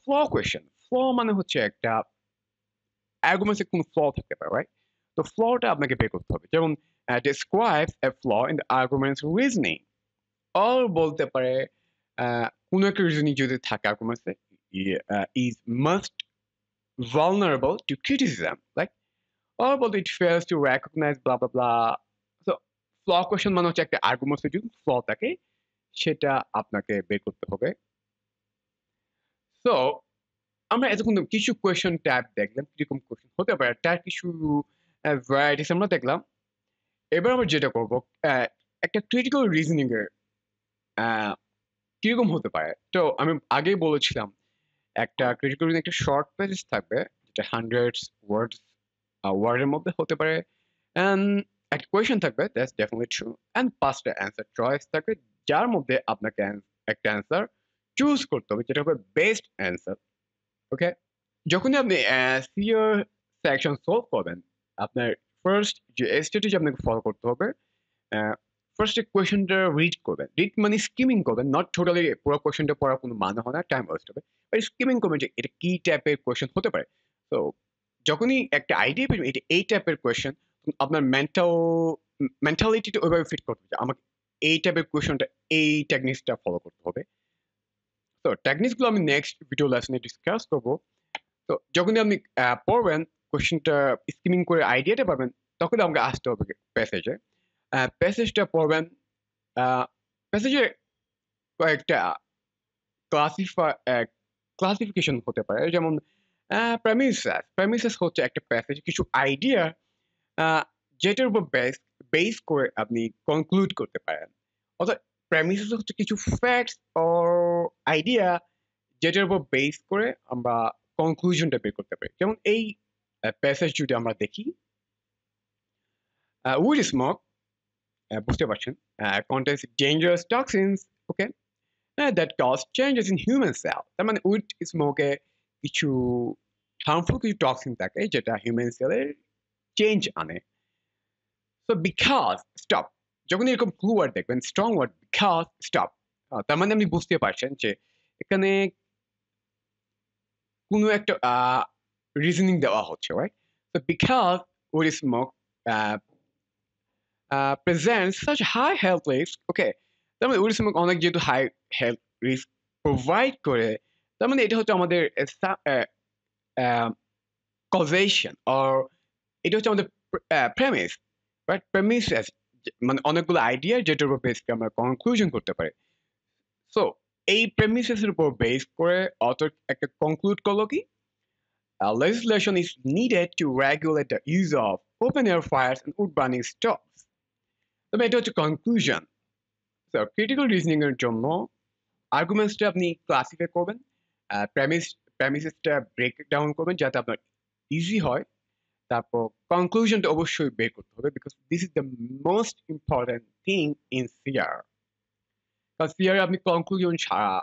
Flaw question. Flaw মানে হচ্ছে একটা আর্গুমেন্টস এর কোনো ফ্ল থাকতে পারে, রাইট? তো ফ্লটা আপনাকে বের করতে হবে। যেমন describes a flaw in the argument's reasoning, or বলতে পারে কোনো একটা রিজনিং যদি থাকে arguments A is most vulnerable to criticism, like, or বলতে it fails to recognize blah blah blah. So full question মানে হচ্ছে একটা আর্গুমেন্টস এ যদি ফ্ল থাকে সেটা আপনাকে বের করতে হবে। সো আমরা এতক্ষণ কিছু কোয়েশ্চেন টাইপ দেখলাম, কিরকম কোয়েশ্চেন হতে পারে, তার কিছু ভ্যারাইটিস আমরা দেখলাম। এবার আমরা যেটা করব, একটা ক্রিটিক্যাল রিজনিং এর আহ, কিরকম হতে পারে। তো আমি আগেই বলেছিলাম একটা ক্রিটিক্যাল রিজনিং একটা শর্ট প্যাসেজ থাকবে, যেটা হান্ড্রেডস ওয়ার্ডের মধ্যে হতে পারে, অ্যান্ড একটা কোয়েশ্চেন থাকবে, দ্যাটস ডেফিনেটলি ট্রু, অ্যান্ড পাঁচটা অ্যান্সার চয়েস থাকবে, যার মধ্যে আপনাকে একটা অ্যান্সার চুজ করতে হবে, যেটা হবে বেস্ট অ্যান্সার। ওকে, যখনই আপনি সিওর সেকশন সলভ করবেন, আপনার ফার্স্ট যে স্ট্র্যাটেজি আপনাকে ফলো করতে হবে, ফার্স্টে কোয়েশনটা রিড করবেন। রিড মানে স্কিমিং করবেন, নট টোটালি পুরো কোয়েশনটা পড়ার কোনো মানে হয় না, টাইম ওয়েস্ট হবে। স্কিমিং করবেন যে এটা কি টাইপের কোয়েশন হতে পারে। তো যখনই একটা আইডিয়া পেবেন এটা এই টাইপের কোয়েশন, আপনার মেন্টালিটিটা ওইভাবে ফিট করতে হবে, আমাকে এই টাইপের কোয়েশনটা এই টেকনিক্সটা ফলো করতে হবে। তো টেকনিক্সগুলো আমি নেক্সট ভিডিও লেসনে ডিসকাস করবো। তো যখনই আপনি পড়বেন, কোশ্চেনটা স্কিমিং করে আইডিয়াটা পাবেন, তখন আমাকে আসতে হবে প্যাসেজে। প্যাসেজটা পড়বেন। প্যাসেজে কয়েকটা ক্লাসিফাই ক্লাসিফিকেশন হতে পারে, যেমন প্রেমিসেস হচ্ছে একটা প্যাসেজ কিছু আইডিয়া যেটার উপর বেস করে আপনি কনক্লুড করতে পারেন। অর্থাৎ প্রেমিসেস হচ্ছে কিছু ফ্যাক্টস অর আইডিয়া যেটার উপর বেস করে আমরা কনক্লুশনটা বের করতে পারি। যেমন এই প্যাসেজ যদি আমরা দেখি, উড স্মোক, বুঝতে পারছেন, contains dangerous toxins, okay, that cause changes in human cell। তার মানে উড স্মোকে কিছু হার্মফুল কিছু টক্সিন থাকে যেটা হিউম্যান সেলের চেঞ্জ আনে। সো বিকজ স্টপ, যখন এরকম ক্লু ওয়ার্ড দেখবেন, স্ট্রং ওয়ার্ড বিকজ স্টপ, তার মানে আপনি বুঝতে পারছেন যে এখানে কোনো একটা রিজনিং দেওয়া হচ্ছে, right? So because wood smoke uh, presents such high health risk, okay, তার মানে wood smoke অনেক যেহেতু হাই হেলথ রিস্ক প্রোভাইড করে, তার মানে এটা হচ্ছে আমাদের কজেশন, অর এটা হচ্ছে আমাদের প্রেমিস, রাইট? প্রেমিসেস মানে অনেকগুলো আইডিয়া যেটার উপর বেস করে আমরা কনক্লুশন করতে পারি। সো এই প্রেমিসেস এর উপর বেস করে অথর একটা কনক্লুড করলো কি, legislation is needed to regulate the use of open air fires and wood burning stoves. তবে এটা হচ্ছে কনক্লুশন। সো ক্রিটিক্যাল রিজনিং এর জন্য আর্গুমেন্টসটা আপনি ক্লাসিফাই করবেন, প্রেমিসেসটা ব্রেক ডাউন করবেন যাতে আপনার ইজি হয়, তারপর কনক্লুশনটা অবশ্যই বের করতে হবে, because this is the most important thing in CR. কারণ সিআর আপনি কনক্লুশন ছাড়া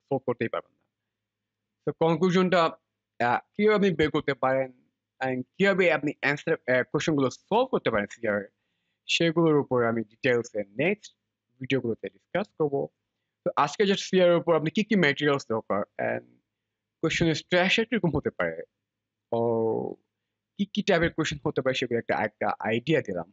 সলভ করতেই পারবেন না। তো কনক্লুশনটা কিভাবে আপনি বের করতে পারেন and কিভাবে আপনি অ্যান্সার কোশ্চেনগুলো সলভ করতে পারেন সিআর, সেগুলোর উপর আমি ডিটেলস এর নেক্সট ভিডিওগুলোতে ডিসকাস করবো। তো আজকে যে সিআর এর উপর আপনি কি কি ম্যাটেরিয়ালস দরকার এন্ড কোশ্চেনের স্ট্রাকচার কিরকম হতে পারে, ও কি কি টাইপের কোশ্চেন হতে পারে, সেগুলো একটা একটা আইডিয়া দিলাম।